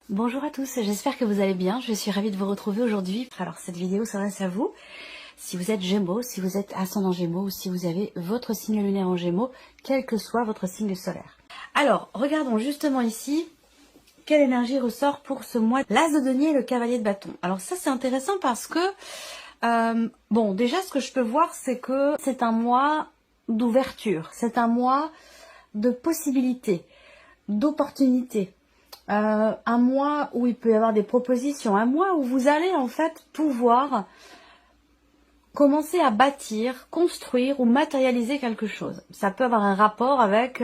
Bonjour à tous, j'espère que vous allez bien. Je suis ravie de vous retrouver aujourd'hui. Alors cette vidéo s'adresse à vous. Si vous êtes Gémeaux, si vous êtes ascendant Gémeaux ou si vous avez votre signe lunaire en Gémeaux, quel que soit votre signe solaire. Alors, regardons justement ici quelle énergie ressort pour ce mois. L'As de denier et le cavalier de bâton. Alors ça c'est intéressant parce que, bon déjà ce que je peux voir c'est que c'est un mois d'ouverture, c'est un mois de possibilités, d'opportunités. Un mois où il peut y avoir des propositions, un mois où vous allez en fait pouvoir commencer à bâtir, construire ou matérialiser quelque chose. Ça peut avoir un rapport avec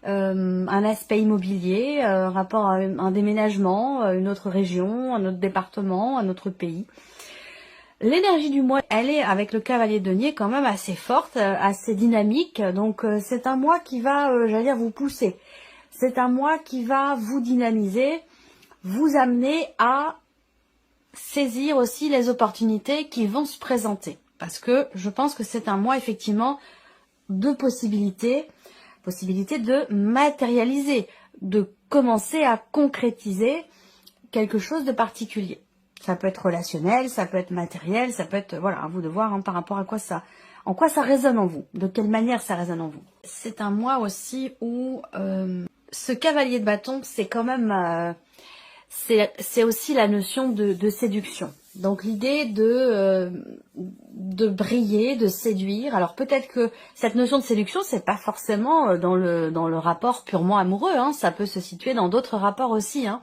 un aspect immobilier, un rapport à un déménagement, une autre région, un autre département, un autre pays. L'énergie du mois, elle est avec le cavalier de denier quand même assez forte, assez dynamique. Donc c'est un mois qui va, j'allais dire, vous pousser. C'est un mois qui va vous dynamiser, vous amener à saisir aussi les opportunités qui vont se présenter. Parce que je pense que c'est un mois effectivement de possibilités de matérialiser, de commencer à concrétiser quelque chose de particulier. Ça peut être relationnel, ça peut être matériel, ça peut être, voilà, à vous de voir par rapport à quoi ça, en quoi ça résonne en vous, de quelle manière ça résonne en vous. C'est un mois aussi où ce cavalier de bâton, c'est quand même, c'est aussi la notion de séduction. Donc l'idée de briller, de séduire. Alors peut-être que cette notion de séduction, c'est pas forcément dans le rapport purement amoureux. Hein. Ça peut se situer dans d'autres rapports aussi. Hein.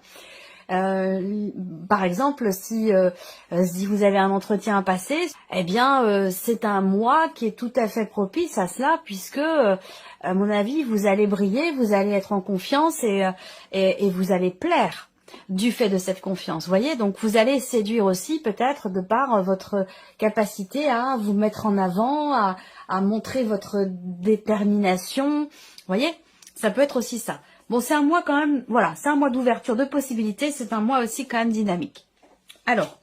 Par exemple, si vous avez un entretien à passer, eh bien, c'est un mois qui est tout à fait propice à cela, puisque, à mon avis, vous allez briller, vous allez être en confiance et vous allez plaire du fait de cette confiance. Vous voyez, donc vous allez séduire aussi peut-être de par votre capacité à vous mettre en avant, à montrer votre détermination. Vous voyez, ça peut être aussi ça. Bon, c'est un mois quand même, voilà, c'est un mois d'ouverture, de possibilités, c'est un mois aussi quand même dynamique. Alors,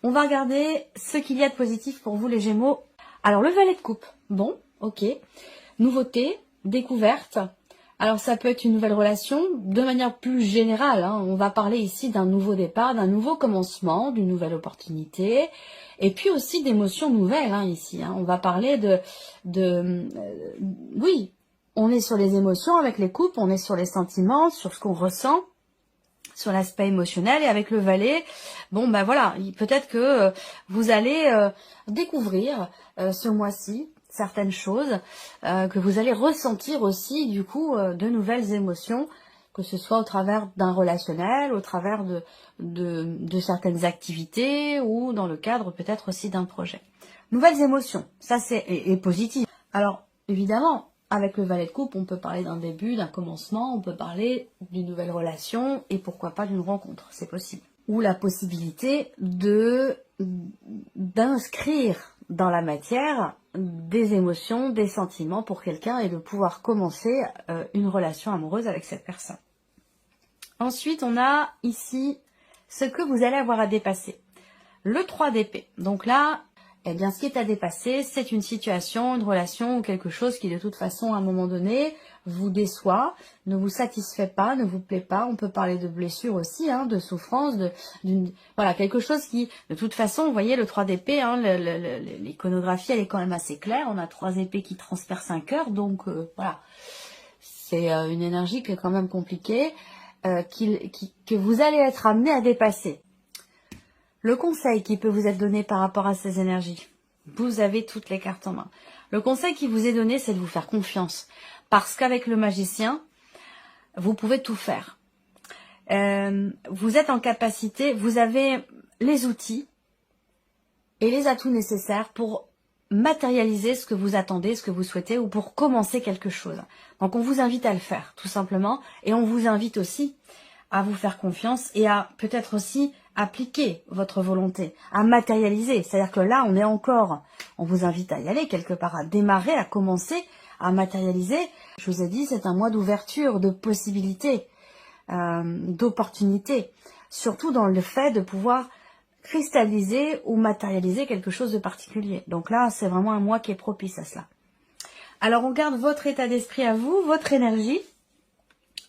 on va regarder ce qu'il y a de positif pour vous les Gémeaux. Alors, le valet de coupe, bon, ok. Nouveauté, découverte. Alors, ça peut être une nouvelle relation, de manière plus générale, hein. On va parler ici d'un nouveau départ, d'un nouveau commencement, d'une nouvelle opportunité, et puis aussi d'émotions nouvelles, hein, ici. Hein. On va parler oui, on est sur les émotions avec les couples, on est sur les sentiments, sur ce qu'on ressent, sur l'aspect émotionnel. Et avec le valet, bon ben voilà, peut-être que vous allez découvrir ce mois-ci certaines choses, que vous allez ressentir aussi du coup de nouvelles émotions, que ce soit au travers d'un relationnel, au travers de certaines activités ou dans le cadre peut-être aussi d'un projet. Nouvelles émotions, ça c'est et positif. Alors évidemment, avec le valet de coupe, on peut parler d'un début, d'un commencement, on peut parler d'une nouvelle relation et pourquoi pas d'une rencontre, c'est possible. Ou la possibilité d'inscrire dans la matière des émotions, des sentiments pour quelqu'un et de pouvoir commencer une relation amoureuse avec cette personne. Ensuite, on a ici ce que vous allez avoir à dépasser. Le 3 d'épée. Donc là, eh bien, ce qui est à dépasser, c'est une situation, une relation ou quelque chose qui, de toute façon, à un moment donné, vous déçoit, ne vous satisfait pas, ne vous plaît pas. On peut parler de blessure aussi, hein, de souffrance, voilà, quelque chose qui, de toute façon, vous voyez, le 3 d'épée, hein, l'iconographie, elle est quand même assez claire. On a 3 épées qui transpercent un cœur, donc voilà. C'est une énergie qui est quand même compliquée, que vous allez être amené à dépasser. Le conseil qui peut vous être donné par rapport à ces énergies, vous avez toutes les cartes en main. Le conseil qui vous est donné, c'est de vous faire confiance. Parce qu'avec le magicien, vous pouvez tout faire. Vous êtes en capacité, vous avez les outils et les atouts nécessaires pour matérialiser ce que vous attendez, ce que vous souhaitez ou pour commencer quelque chose. Donc on vous invite à le faire, tout simplement. Et on vous invite aussi à vous faire confiance et à peut-être aussi appliquer votre volonté, à matérialiser. C'est-à-dire que là, on vous invite à y aller quelque part, à démarrer, à commencer, à matérialiser. Je vous ai dit, c'est un mois d'ouverture, de possibilités, d'opportunités. Surtout dans le fait de pouvoir cristalliser ou matérialiser quelque chose de particulier. Donc là, c'est vraiment un mois qui est propice à cela. Alors, on garde votre état d'esprit à vous, votre énergie,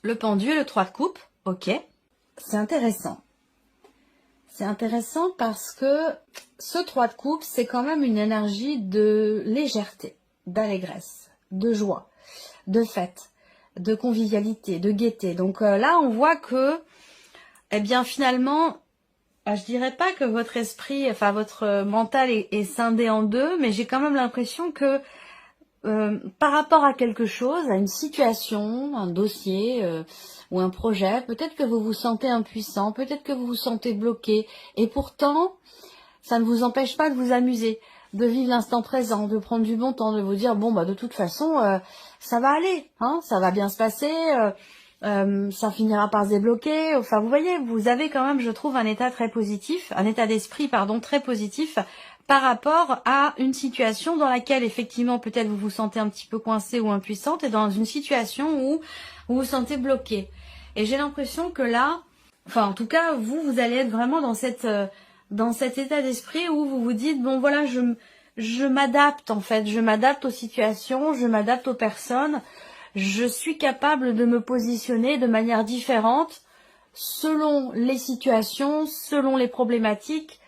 le pendu, le 3 de coupe, ok. c'est intéressant. C'est intéressant parce que ce 3 de coupe, c'est quand même une énergie de légèreté, d'allégresse, de joie, de fête, de convivialité, de gaieté. Donc là, on voit que, eh bien, finalement, je dirais pas que votre esprit, enfin votre mental est scindé en deux, mais j'ai quand même l'impression que par rapport à quelque chose, à une situation, un dossier ou un projet, peut-être que vous vous sentez impuissant, peut-être que vous vous sentez bloqué, et pourtant, ça ne vous empêche pas de vous amuser, de vivre l'instant présent, de prendre du bon temps, de vous dire bon bah de toute façon ça va aller, hein, ça va bien se passer, ça finira par se débloquer. Enfin vous voyez, vous avez quand même, je trouve, un état très positif, un état d'esprit pardon très positif par rapport à une situation dans laquelle effectivement peut-être vous vous sentez un petit peu coincé ou impuissante, et dans une situation où vous vous sentez bloqué. Et j'ai l'impression que là, enfin en tout cas vous allez être vraiment dans cet état d'esprit où vous vous dites bon voilà, je m'adapte en fait, je m'adapte aux situations, je m'adapte aux personnes, je suis capable de me positionner de manière différente selon les situations, selon les problématiques,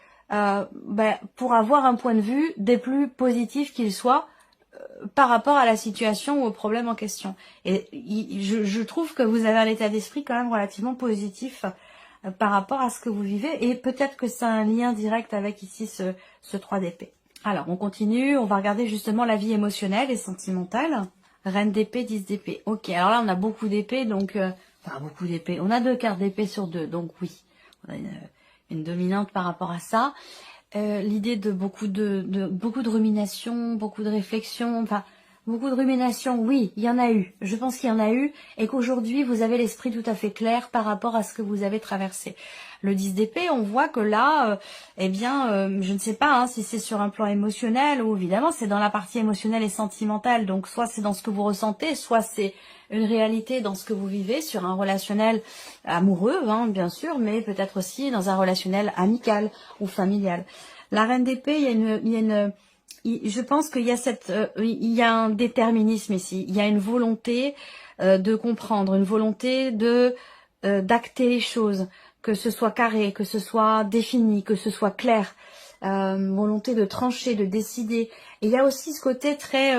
pour avoir un point de vue des plus positifs qu'il soit par rapport à la situation ou au problème en question. Et je trouve que vous avez un état d'esprit quand même relativement positif par rapport à ce que vous vivez, et peut-être que c'est un lien direct avec ici ce 3 d'épée. Alors on continue, on va regarder justement la vie émotionnelle et sentimentale. Reine d'épée, 10 d'épée. Ok, alors là on a beaucoup d'épées, donc enfin beaucoup d'épées. On a 2 cartes d'épée sur 2, donc oui, on a une dominante par rapport à ça. L'idée de beaucoup de rumination, beaucoup de réflexion, enfin beaucoup de rumination, oui, il y en a eu. Je pense qu'il y en a eu, et qu'aujourd'hui vous avez l'esprit tout à fait clair par rapport à ce que vous avez traversé. Le 10 d'épée, on voit que là, je ne sais pas hein, si c'est sur un plan émotionnel ou évidemment c'est dans la partie émotionnelle et sentimentale. Donc soit c'est dans ce que vous ressentez, soit c'est une réalité dans ce que vous vivez sur un relationnel amoureux, hein, bien sûr, mais peut-être aussi dans un relationnel amical ou familial. La reine d'épée, je pense qu'il y a il y a un déterminisme ici, il y a une volonté de comprendre, une volonté de d'acter les choses, que ce soit carré, que ce soit défini, que ce soit clair, volonté de trancher, de décider. Et il y a aussi ce côté très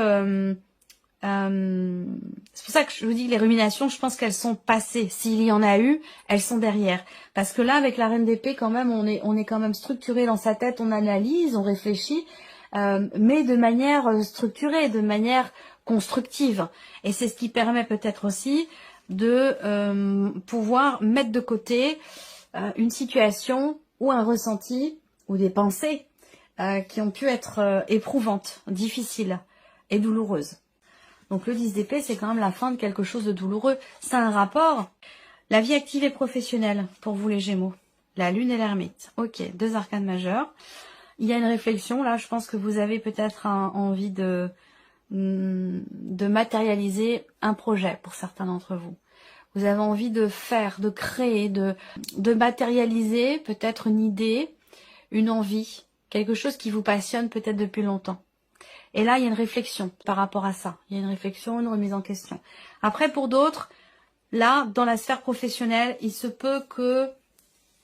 c'est pour ça que je vous dis que les ruminations, je pense qu'elles sont passées. S'il y en a eu, elles sont derrière. Parce que là, avec la reine d'épée, quand même, on est quand même structuré dans sa tête, on analyse, on réfléchit, mais de manière structurée, de manière constructive. Et c'est ce qui permet peut-être aussi de pouvoir mettre de côté une situation ou un ressenti ou des pensées qui ont pu être éprouvantes, difficiles et douloureuses. Donc le 10 d'épée, c'est quand même la fin de quelque chose de douloureux. C'est un rapport. La vie active et professionnelle pour vous les Gémeaux. La lune et l'ermite. Ok, 2 arcanes majeurs. Il y a une réflexion. Là, je pense que vous avez peut-être envie de matérialiser un projet pour certains d'entre vous. Vous avez envie de faire, de créer, de matérialiser peut-être une idée, une envie, quelque chose qui vous passionne peut-être depuis longtemps. Et là, il y a une réflexion par rapport à ça. Il y a une réflexion, une remise en question. Après, pour d'autres, là, dans la sphère professionnelle, il se peut que,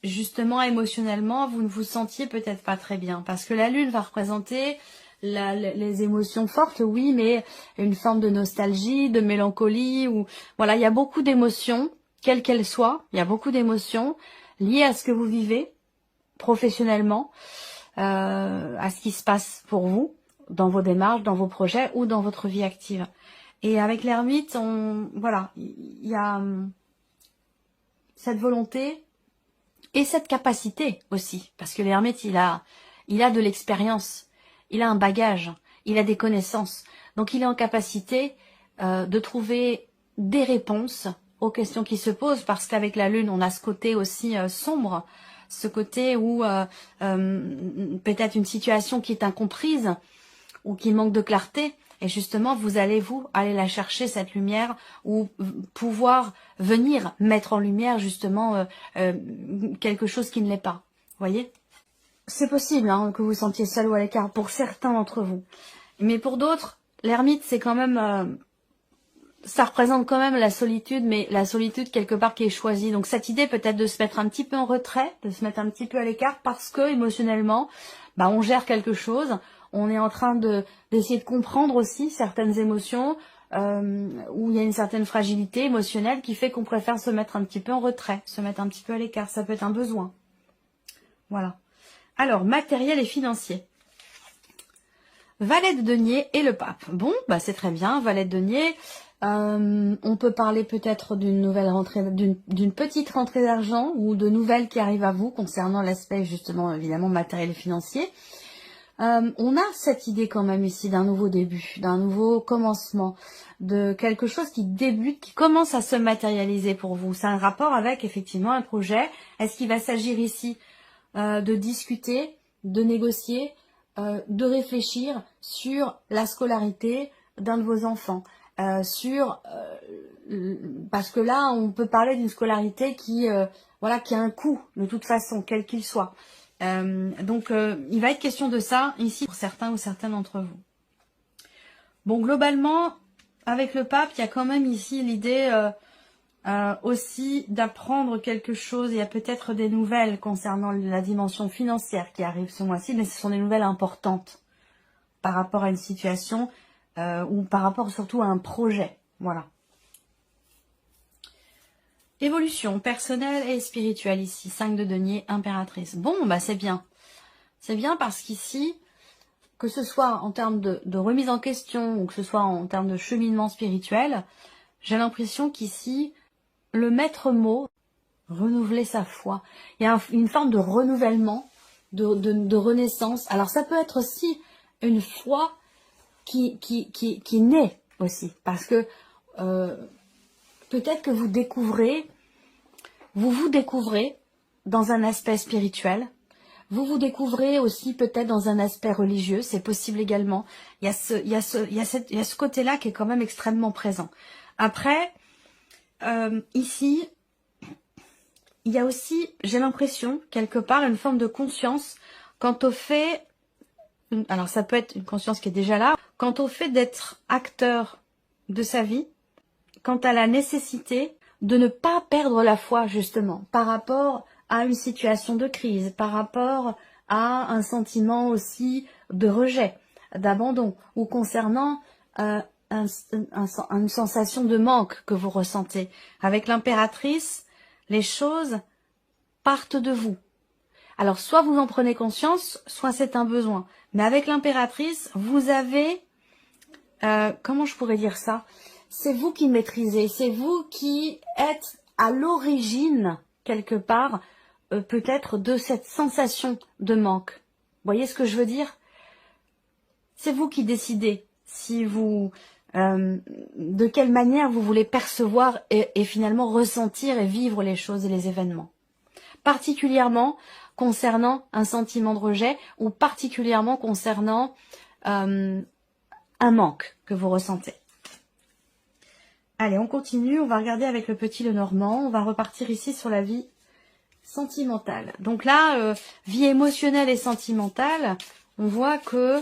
justement, émotionnellement, vous ne vous sentiez peut-être pas très bien. Parce que la lune va représenter les émotions fortes, oui, mais une forme de nostalgie, de mélancolie. Ou voilà, il y a beaucoup d'émotions, quelles qu'elles soient. Il y a beaucoup d'émotions liées à ce que vous vivez professionnellement, à ce qui se passe pour vous, dans vos démarches, dans vos projets ou dans votre vie active. Et avec l'ermite, voilà, il y a cette volonté et cette capacité aussi, parce que l'ermite, il a de l'expérience, il a un bagage, il a des connaissances, donc il est en capacité de trouver des réponses aux questions qui se posent, parce qu'avec la lune, on a ce côté aussi sombre, ce côté où peut-être une situation qui est incomprise, ou qui manque de clarté, et justement vous allez aller la chercher, cette lumière, ou pouvoir venir mettre en lumière justement quelque chose qui ne l'est pas. Vous voyez, c'est possible hein, que vous sentiez seul ou à l'écart pour certains d'entre vous, mais pour d'autres, l'ermite c'est quand même ça représente quand même la solitude, mais la solitude quelque part qui est choisie. Donc cette idée peut-être de se mettre un petit peu en retrait, de se mettre un petit peu à l'écart parce que émotionnellement, bah, on gère quelque chose. On est en train d'essayer de comprendre aussi certaines émotions où il y a une certaine fragilité émotionnelle qui fait qu'on préfère se mettre un petit peu en retrait, se mettre un petit peu à l'écart. Ça peut être un besoin. Voilà. Alors, matériel et financier. Valet de denier et le pape. Bon, bah c'est très bien, valet de denier. On peut parler peut-être d'une nouvelle rentrée, d'une petite rentrée d'argent ou de nouvelles qui arrivent à vous concernant l'aspect justement évidemment matériel et financier. On a cette idée quand même ici d'un nouveau début, d'un nouveau commencement, de quelque chose qui débute, qui commence à se matérialiser pour vous. C'est un rapport avec effectivement un projet. Est-ce qu'il va s'agir ici de discuter, de négocier, de réfléchir sur la scolarité d'un de vos enfants, parce que là on peut parler d'une scolarité qui voilà, qui a un coût de toute façon, quel qu'il soit. Donc il va être question de ça ici pour certains ou certaines d'entre vous. Bon, globalement, avec le pape, il y a quand même ici l'idée aussi d'apprendre quelque chose. Il y a peut-être des nouvelles concernant la dimension financière qui arrive ce mois-ci, mais ce sont des nouvelles importantes par rapport à une situation ou par rapport surtout à un projet. Voilà. Évolution personnelle et spirituelle ici. 5 de denier, impératrice. Bon, bah c'est bien. C'est bien parce qu'ici, que ce soit en termes de remise en question ou que ce soit en termes de cheminement spirituel, j'ai l'impression qu'ici, le maître mot, renouveler sa foi. Il y a une forme de renouvellement, de renaissance. Alors ça peut être aussi une foi qui naît aussi. Parce que peut-être que vous vous découvrez dans un aspect spirituel. Vous vous découvrez aussi peut-être dans un aspect religieux, c'est possible également. Il y a ce côté-là qui est quand même extrêmement présent. Après, ici, il y a aussi, j'ai l'impression, quelque part, une forme de conscience quant au fait, alors ça peut être une conscience qui est déjà là, quant au fait d'être acteur de sa vie, quant à la nécessité de ne pas perdre la foi, justement, par rapport à une situation de crise, par rapport à un sentiment aussi de rejet, d'abandon, ou concernant une sensation de manque que vous ressentez. Avec l'impératrice, les choses partent de vous. Alors, soit vous en prenez conscience, soit c'est un besoin. Mais avec l'impératrice, vous avez... comment je pourrais dire ça ? C'est vous qui maîtrisez, c'est vous qui êtes à l'origine, quelque part, peut-être de cette sensation de manque. Vous voyez ce que je veux dire? C'est vous qui décidez si vous, de quelle manière vous voulez percevoir et finalement ressentir et vivre les choses et les événements. Particulièrement concernant un sentiment de rejet ou particulièrement concernant un manque que vous ressentez. Allez, on continue, on va regarder avec le petit Lenormand, on va repartir ici sur la vie sentimentale. Donc là, vie émotionnelle et sentimentale, on voit que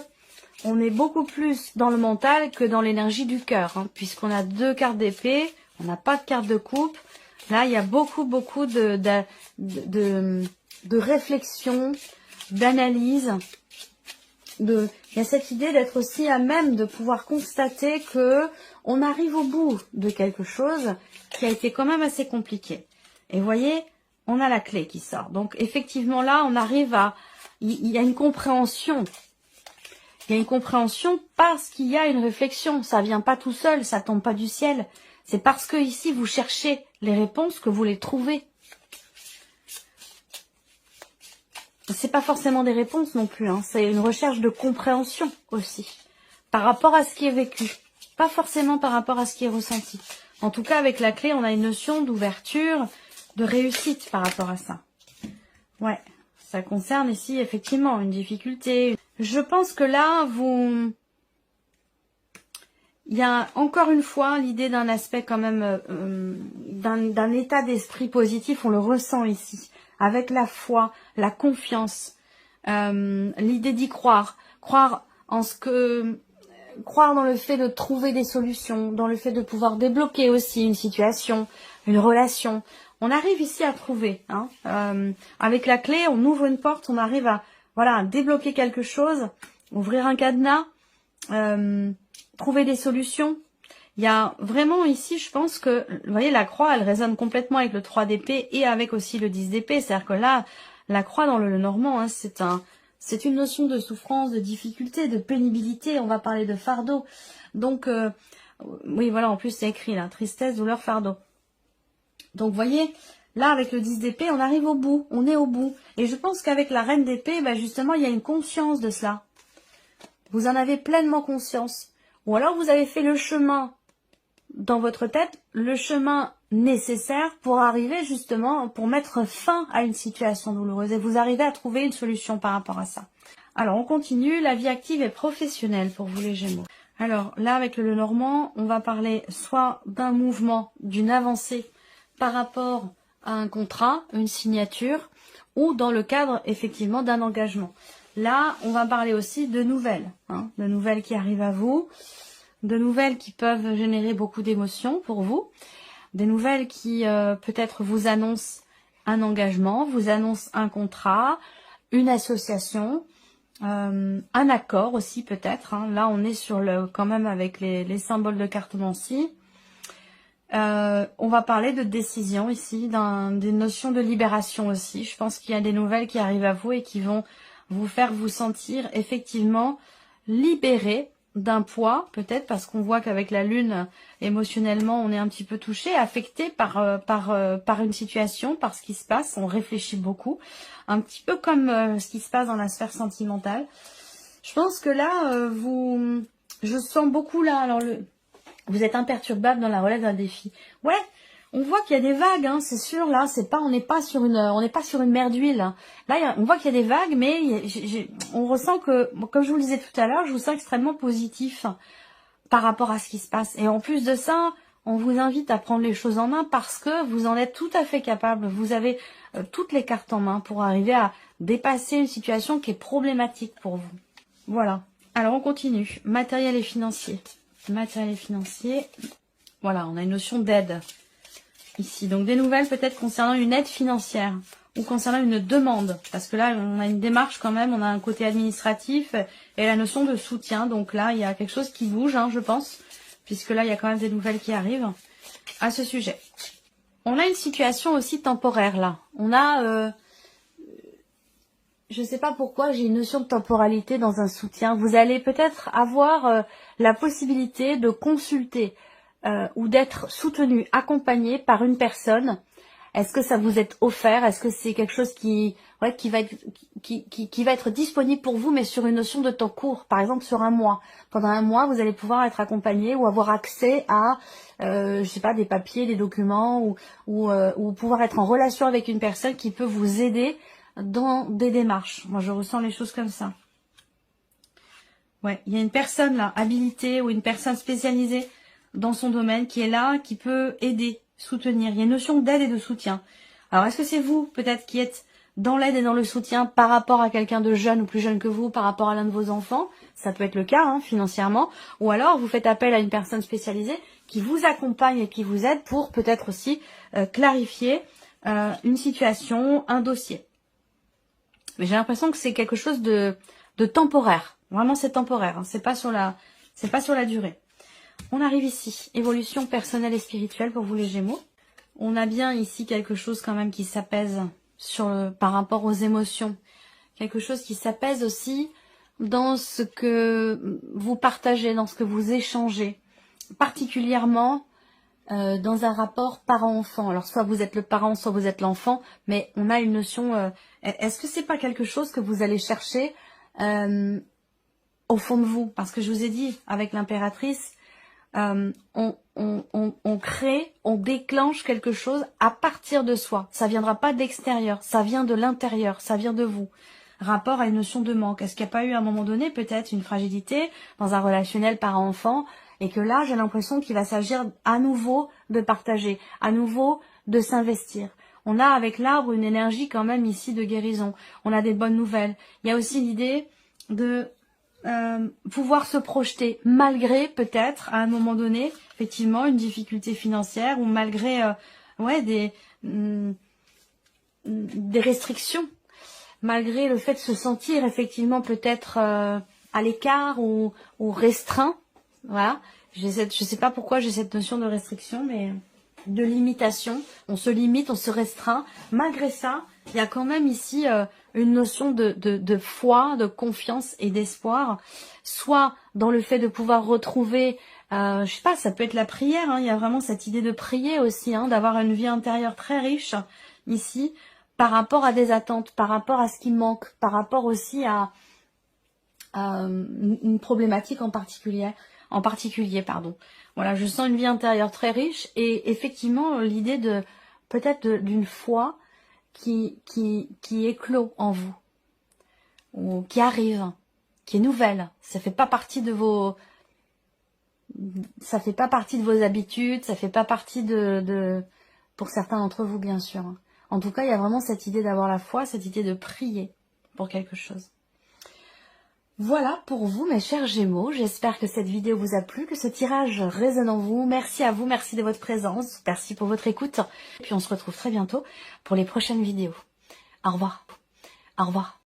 on est beaucoup plus dans le mental que dans l'énergie du cœur, hein, puisqu'on a 2 cartes d'épée, on n'a pas de carte de coupe. Là, il y a beaucoup de réflexion, d'analyse. Il y a cette idée d'être aussi à même de pouvoir constater que on arrive au bout de quelque chose qui a été quand même assez compliqué. Et vous voyez, on a la clé qui sort. Donc effectivement là, on arrive à... Il y a une compréhension. Il y a une compréhension parce qu'il y a une réflexion. Ça vient pas tout seul, ça tombe pas du ciel. C'est parce que ici, vous cherchez les réponses que vous les trouvez. C'est pas forcément des réponses non plus, hein. C'est une recherche de compréhension aussi, par rapport à ce qui est vécu, pas forcément par rapport à ce qui est ressenti. En tout cas, avec la clé, on a une notion d'ouverture, de réussite par rapport à ça. Ouais, ça concerne ici effectivement une difficulté. Je pense que là, il y a encore une fois l'idée d'un aspect quand même, d'un état d'esprit positif, on le ressent ici. Avec la foi, la confiance, l'idée d'y croire, croire en ce que croire dans le fait de trouver des solutions, dans le fait de pouvoir débloquer aussi une situation, une relation. On arrive ici à trouver. Hein, avec la clé, on ouvre une porte, on arrive à, voilà, à débloquer quelque chose, ouvrir un cadenas, trouver des solutions. Il y a vraiment ici, je pense que, vous voyez, la croix, elle résonne complètement avec le 3 d'épée et avec aussi le 10 d'épée. C'est-à-dire que là, la croix dans le normand, hein, c'est une notion de souffrance, de difficulté, de pénibilité. On va parler de fardeau. Donc, oui, voilà, en plus c'est écrit là, tristesse, douleur, fardeau. Donc, vous voyez, là, avec le 10 d'épée, on arrive au bout, on est au bout. Et je pense qu'avec la reine d'épée, ben, justement, il y a une conscience de cela. Vous en avez pleinement conscience. Ou alors, vous avez fait le chemin dans votre tête, le chemin nécessaire pour arriver justement, pour mettre fin à une situation douloureuse. Et vous arrivez à trouver une solution par rapport à ça. Alors, on continue. La vie active et professionnelle pour vous les Gémeaux. Alors, là, avec le Lenormand, on va parler soit d'un mouvement, d'une avancée par rapport à un contrat, une signature, ou dans le cadre, effectivement, d'un engagement. Là, on va parler aussi de nouvelles, hein, de nouvelles qui arrivent à vous, de nouvelles qui peuvent générer beaucoup d'émotions pour vous, des nouvelles qui peut-être vous annoncent un engagement, vous annoncent un contrat, une association, un accord aussi peut-être. Hein. Là, on est sur quand même avec les symboles de cartomancie. On va parler de décision ici, des notions de libération aussi. Je pense qu'il y a des nouvelles qui arrivent à vous et qui vont vous faire vous sentir effectivement libéré d'un poids, peut-être parce qu'on voit qu'avec la lune, émotionnellement, on est un petit peu touché, affecté par une situation, par ce qui se passe. On réfléchit beaucoup, un petit peu comme ce qui se passe dans la sphère sentimentale. Je pense que là, je sens beaucoup là, alors vous êtes imperturbable dans la relève d'un défi. Ouais, on voit qu'il y a des vagues, hein, c'est sûr, là, on n'est pas sur une mer d'huile. Hein. Là, on voit qu'il y a des vagues, mais on ressent que, comme je vous le disais tout à l'heure, je vous sens extrêmement positif par rapport à ce qui se passe. Et en plus de ça, on vous invite à prendre les choses en main parce que vous en êtes tout à fait capable. Vous avez toutes les cartes en main pour arriver à dépasser une situation qui est problématique pour vous. Voilà. Alors, on continue. Matériel et financier. Matériel et financier. Voilà, on a une notion d'aide ici. Donc, des nouvelles peut-être concernant une aide financière ou concernant une demande. Parce que là, on a une démarche quand même, on a un côté administratif et la notion de soutien. Donc là, il y a quelque chose qui bouge, hein, je pense. Puisque là, il y a quand même des nouvelles qui arrivent à ce sujet. On a une situation aussi temporaire là. On a... je ne sais pas pourquoi, j'ai une notion de temporalité dans un soutien. Vous allez peut-être avoir la possibilité de consulter ou d'être soutenu, accompagné par une personne. Est-ce que ça vous est offert? Est-ce que c'est quelque chose qui va être disponible pour vous, mais sur une notion de temps court, par exemple sur un mois. Pendant un mois, vous allez pouvoir être accompagné ou avoir accès à, je sais pas, des papiers, des documents, ou pouvoir être en relation avec une personne qui peut vous aider dans des démarches. Moi, je ressens les choses comme ça. Ouais, il y a une personne là, habilitée ou une personne spécialisée dans son domaine qui est là, qui peut aider, soutenir. Il y a une notion d'aide et de soutien. Alors, est-ce que c'est vous, peut-être, qui êtes dans l'aide et dans le soutien par rapport à quelqu'un de jeune ou plus jeune que vous, par rapport à l'un de vos enfants? Ça peut être le cas, hein, financièrement. Ou alors, vous faites appel à une personne spécialisée qui vous accompagne et qui vous aide pour peut-être aussi clarifier une situation, un dossier. Mais j'ai l'impression que c'est quelque chose de temporaire. Vraiment, c'est temporaire. Hein. C'est pas sur la durée. On arrive ici. Évolution personnelle et spirituelle pour vous les Gémeaux. On a bien ici quelque chose quand même qui s'apaise par rapport aux émotions. Quelque chose qui s'apaise aussi dans ce que vous partagez, dans ce que vous échangez. Particulièrement dans un rapport parent-enfant. Alors, soit vous êtes le parent, soit vous êtes l'enfant, mais on a une notion... est-ce que c'est pas quelque chose que vous allez chercher au fond de vous? Parce que je vous ai dit, avec l'impératrice, on crée, on déclenche quelque chose à partir de soi. Ça viendra pas d'extérieur, ça vient de l'intérieur, ça vient de vous. Rapport à une notion de manque. Est-ce qu'il n'y a pas eu à un moment donné peut-être une fragilité dans un relationnel parent-enfant et que là, j'ai l'impression qu'il va s'agir à nouveau de partager, à nouveau de s'investir. On a avec l'arbre une énergie quand même ici de guérison. On a des bonnes nouvelles. Il y a aussi l'idée de pouvoir se projeter malgré peut-être à un moment donné effectivement une difficulté financière ou malgré des restrictions, malgré le fait de se sentir effectivement peut-être à l'écart ou restreint. Voilà, je sais pas pourquoi j'ai cette notion de restriction, mais de limitation. On se limite, on se restreint. Malgré ça, il y a quand même ici une notion de foi, de confiance et d'espoir, soit dans le fait de pouvoir retrouver, je sais pas, ça peut être la prière, hein, il y a vraiment cette idée de prier aussi, hein, d'avoir une vie intérieure très riche ici, par rapport à des attentes, par rapport à ce qui manque, par rapport aussi à une problématique en particulier, pardon. Voilà, je sens une vie intérieure très riche et effectivement l'idée de peut-être d'une foi qui éclot en vous, ou qui arrive, qui est nouvelle. Ça fait pas partie de vos habitudes, ça fait pas partie pour certains d'entre vous bien sûr. En tout cas, il y a vraiment cette idée d'avoir la foi, cette idée de prier pour quelque chose. Voilà pour vous mes chers Gémeaux, j'espère que cette vidéo vous a plu, que ce tirage résonne en vous. Merci à vous, merci de votre présence, merci pour votre écoute. Et puis on se retrouve très bientôt pour les prochaines vidéos. Au revoir. Au revoir.